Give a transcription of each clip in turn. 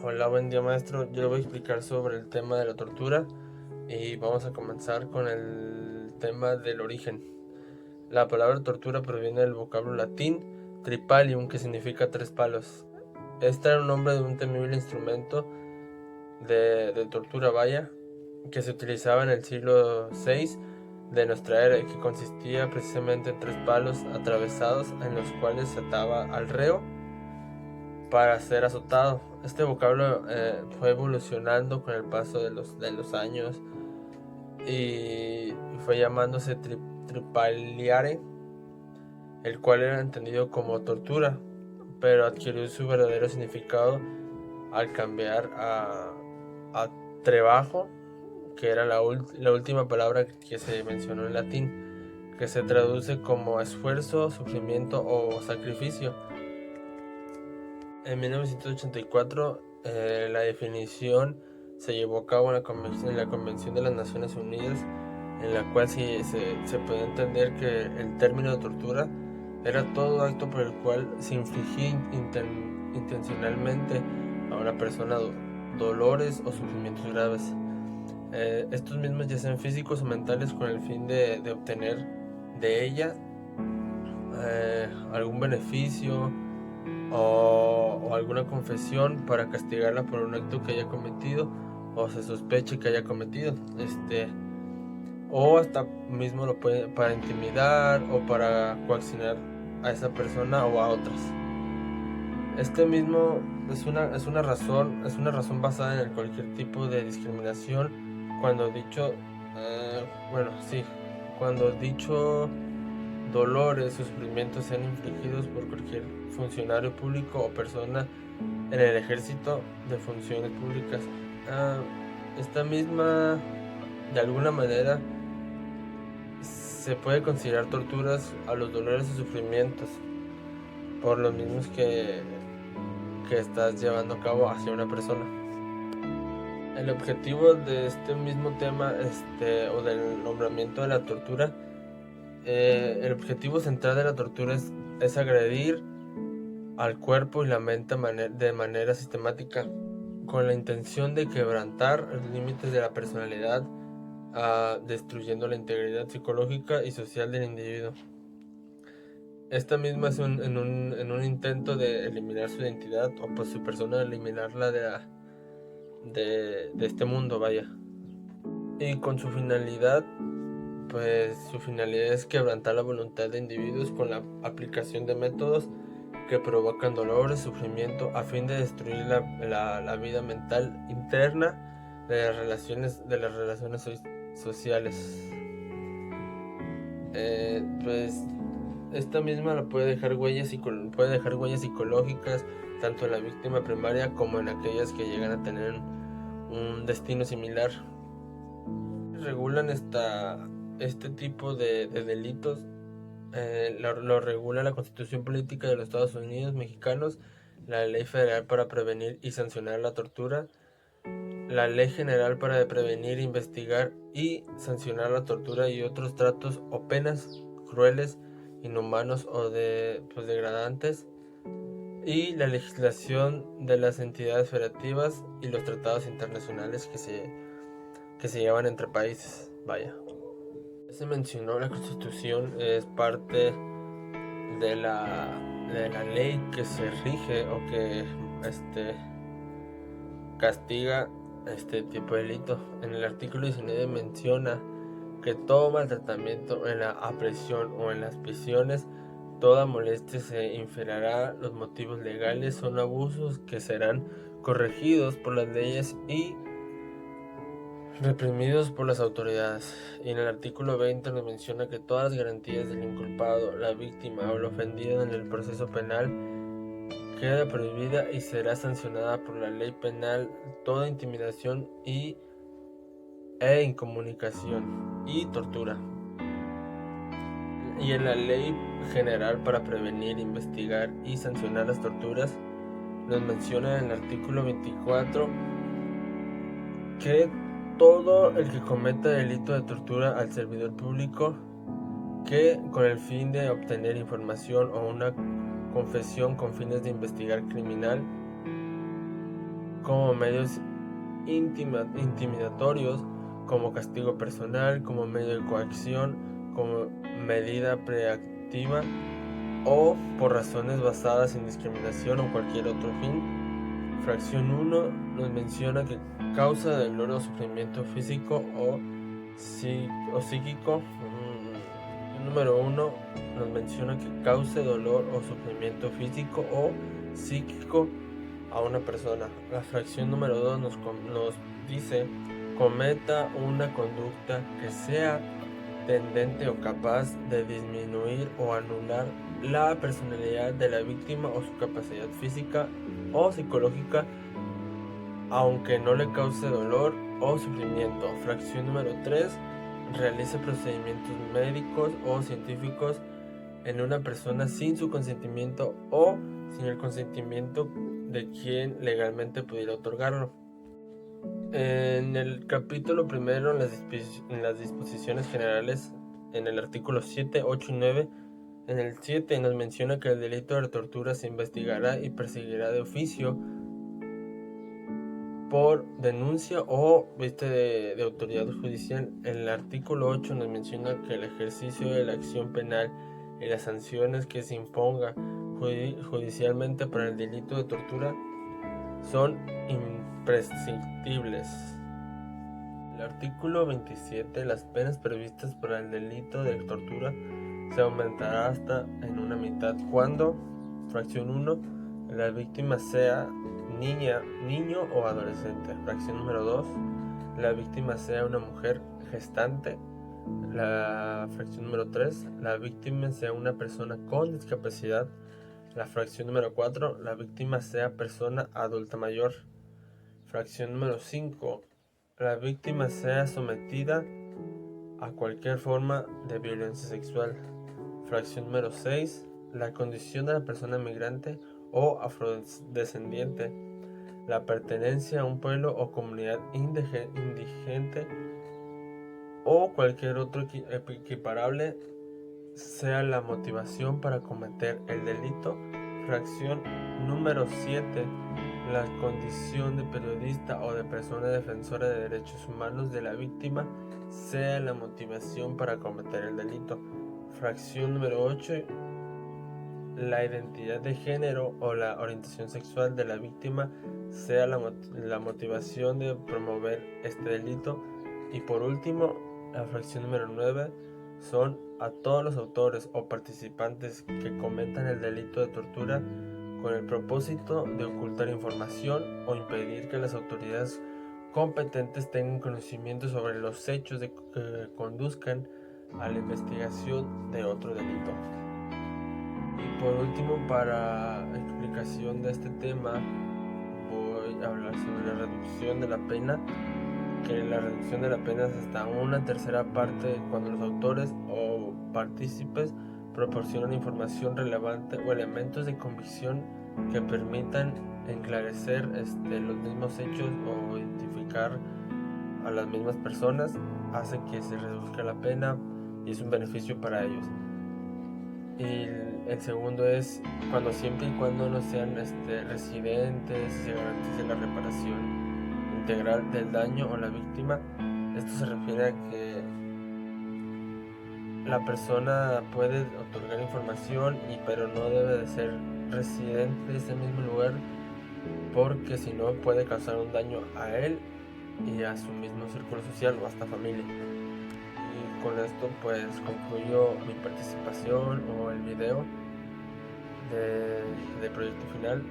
Hola, buen día maestro. Yo le voy a explicar sobre el tema de la tortura y vamos a comenzar con el tema del origen. La palabra tortura proviene del vocablo latín tripalium, que significa tres palos. Este era un nombre de un temible instrumento de tortura, que se utilizaba en el siglo VI de nuestra era y que consistía precisamente en tres palos atravesados en los cuales se ataba al reo para ser azotado. Este vocablo fue evolucionando con el paso de los años y fue llamándose tripaliare, el cual era entendido como tortura, pero adquirió su verdadero significado al cambiar a trabajo, que era la última palabra que se mencionó en latín, que se traduce como esfuerzo, sufrimiento o sacrificio. En 1984, la definición se llevó a cabo en la Convención de las Naciones Unidas, en la cual se puede entender que el término de tortura era todo acto por el cual se infligía intencionalmente a una persona dolores o sufrimientos graves. Estos mismos, ya sean físicos o mentales, con el fin de obtener de ella algún beneficio o alguna confesión para castigarla por un acto que haya cometido o se sospeche que haya cometido, o hasta mismo lo puede para intimidar o para coaccionar a esa persona o a otras. Este mismo es una razón basada en cualquier tipo de discriminación cuando dicho dolores o sufrimientos sean infligidos por cualquier funcionario público o persona en el ejército de funciones públicas. Esta misma, de alguna manera, se puede considerar torturas a los dolores y sufrimientos por los mismos que estás llevando a cabo hacia una persona. El objetivo de este mismo tema, o del nombramiento de la tortura, el objetivo central de la tortura es agredir al cuerpo y la mente de manera sistemática, con la intención de quebrantar los límites de la personalidad, destruyendo la integridad psicológica y social del individuo. Esta misma es en un intento de eliminar su identidad o pues su persona, eliminarla de este mundo, y con su finalidad es quebrantar la voluntad de individuos con la aplicación de métodos que provocan dolor y sufrimiento a fin de destruir la vida mental interna de las relaciones sociales. Esta misma puede dejar huellas psicológicas tanto en la víctima primaria como en aquellas que llegan a tener un destino similar. Regulan este tipo de delitos. Lo regula la Constitución Política de los Estados Unidos Mexicanos, la Ley Federal para prevenir y sancionar la tortura, la Ley General para prevenir, investigar y sancionar la tortura y otros tratos o penas crueles, inhumanos o degradantes, y la legislación de las entidades federativas y los tratados internacionales que se llevan entre países. Se mencionó la Constitución es parte de la ley que se rige o que castiga este tipo de delito. En el artículo 19 menciona que todo maltratamiento en la apresión o en las prisiones, toda molestia se inferirá los motivos legales, son abusos que serán corregidos por las leyes y reprimidos por las autoridades. Y en el artículo 20 nos menciona que todas las garantías del inculpado, la víctima o el ofendido en el proceso penal queda prohibida y será sancionada por la ley penal toda intimidación e incomunicación y tortura. Y en la Ley General para prevenir, investigar y sancionar las torturas nos menciona en el artículo 24 que todo el que cometa delito de tortura al servidor público que con el fin de obtener información o una confesión con fines de investigar criminal como medios intimidatorios, como castigo personal, como medio de coacción, como medida preactiva o por razones basadas en discriminación o cualquier otro fin. Fracción 1 nos menciona que causa dolor o sufrimiento físico o psíquico. Número 1 nos menciona que cause dolor o sufrimiento físico o psíquico a una persona. La fracción número 2 nos dice: cometa una conducta que sea tendente o capaz de disminuir o anular la personalidad de la víctima o su capacidad física o psicológica, aunque no le cause dolor o sufrimiento. Fracción número 3: realice procedimientos médicos o científicos en una persona sin su consentimiento o sin el consentimiento de quien legalmente pudiera otorgarlo. En el capítulo primero, en las disposiciones generales, en el artículo 7, 8 y 9, en el 7 nos menciona que el delito de tortura se investigará y perseguirá de oficio por denuncia o de autoridad judicial. En el artículo 8 nos menciona que el ejercicio de la acción penal y las sanciones que se imponga judicialmente para el delito de tortura son imprescindibles. El artículo 27, las penas previstas para el delito de tortura se aumentará hasta en una mitad cuando, fracción 1, la víctima sea niña, niño o adolescente. Fracción número 2, la víctima sea una mujer gestante. La fracción número 3, la víctima sea una persona con discapacidad. La fracción número 4, la víctima sea persona adulta mayor. Fracción número 5, la víctima sea sometida a cualquier forma de violencia sexual. Fracción número 6, la condición de la persona migrante o afrodescendiente, la pertenencia a un pueblo o comunidad indigente o cualquier otro equiparable sea la motivación para cometer el delito. Fracción número 7, la condición de periodista o de persona defensora de derechos humanos de la víctima sea la motivación para cometer el delito. Fracción número 8, la identidad de género o la orientación sexual de la víctima sea la motivación de promover este delito. Y por último, la fracción número 9 son a todos los autores o participantes que cometan el delito de tortura con el propósito de ocultar información o impedir que las autoridades competentes tengan conocimiento sobre los hechos que conduzcan a la investigación de otro delito. Y por último, para explicación de este tema, voy a hablar sobre la reducción de la pena, que la reducción de la pena es hasta una tercera parte cuando los autores o partícipes proporcionan información relevante o elementos de convicción que permitan enclarecer los mismos hechos o identificar a las mismas personas, hace que se reduzca la pena y es un beneficio para ellos. Y el segundo es cuando siempre y cuando no sean residentes, se garantice la reparación integral del daño o la víctima. Esto se refiere a que la persona puede otorgar información pero no debe de ser residente de ese mismo lugar, porque si no puede causar un daño a él y a su mismo círculo social o hasta familia. Y con esto pues concluyo mi participación o el video de Proyecto Final,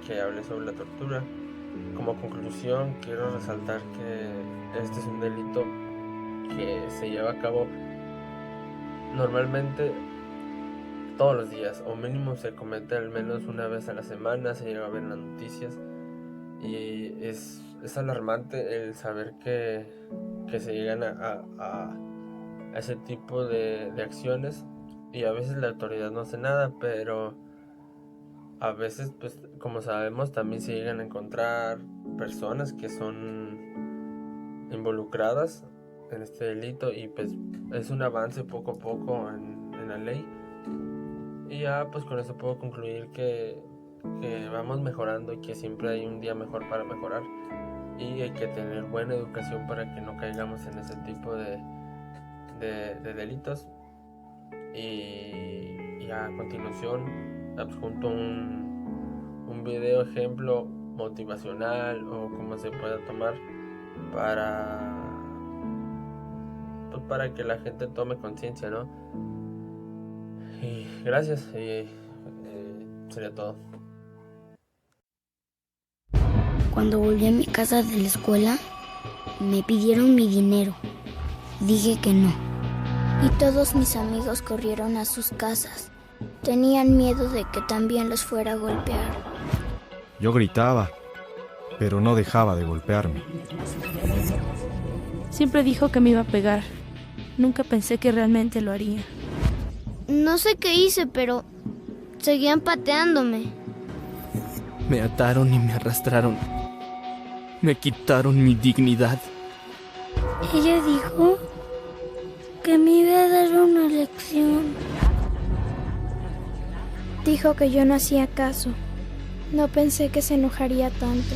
que hablé sobre la tortura. Como conclusión, quiero resaltar que este es un delito que se lleva a cabo normalmente todos los días, o mínimo se comete al menos una vez a la semana, se llega a ver en las noticias, y es alarmante el saber que se llegan a ese tipo de acciones, y a veces la autoridad no hace nada, pero a veces, pues, como sabemos, también se llegan a encontrar personas que son involucradas en este delito, y pues es un avance poco a poco en la ley. Y ya pues con eso puedo concluir que que vamos mejorando y que siempre hay un día mejor para mejorar, y hay que tener buena educación para que no caigamos en ese tipo de delitos. Y a continuación adjunto un video ejemplo motivacional o cómo se pueda tomar para que la gente tome conciencia, ¿no? Y gracias, sería todo. Cuando volví a mi casa de la escuela, me pidieron mi dinero. Dije que no. Y todos mis amigos corrieron a sus casas. Tenían miedo de que también los fuera a golpear. Yo gritaba, pero no dejaba de golpearme. Siempre dijo que me iba a pegar. Nunca pensé que realmente lo haría. No sé qué hice, pero seguían pateándome. Me ataron y me arrastraron. Me quitaron mi dignidad. Ella dijo que me iba a dar una lección. Dijo que yo no hacía caso. No pensé que se enojaría tanto.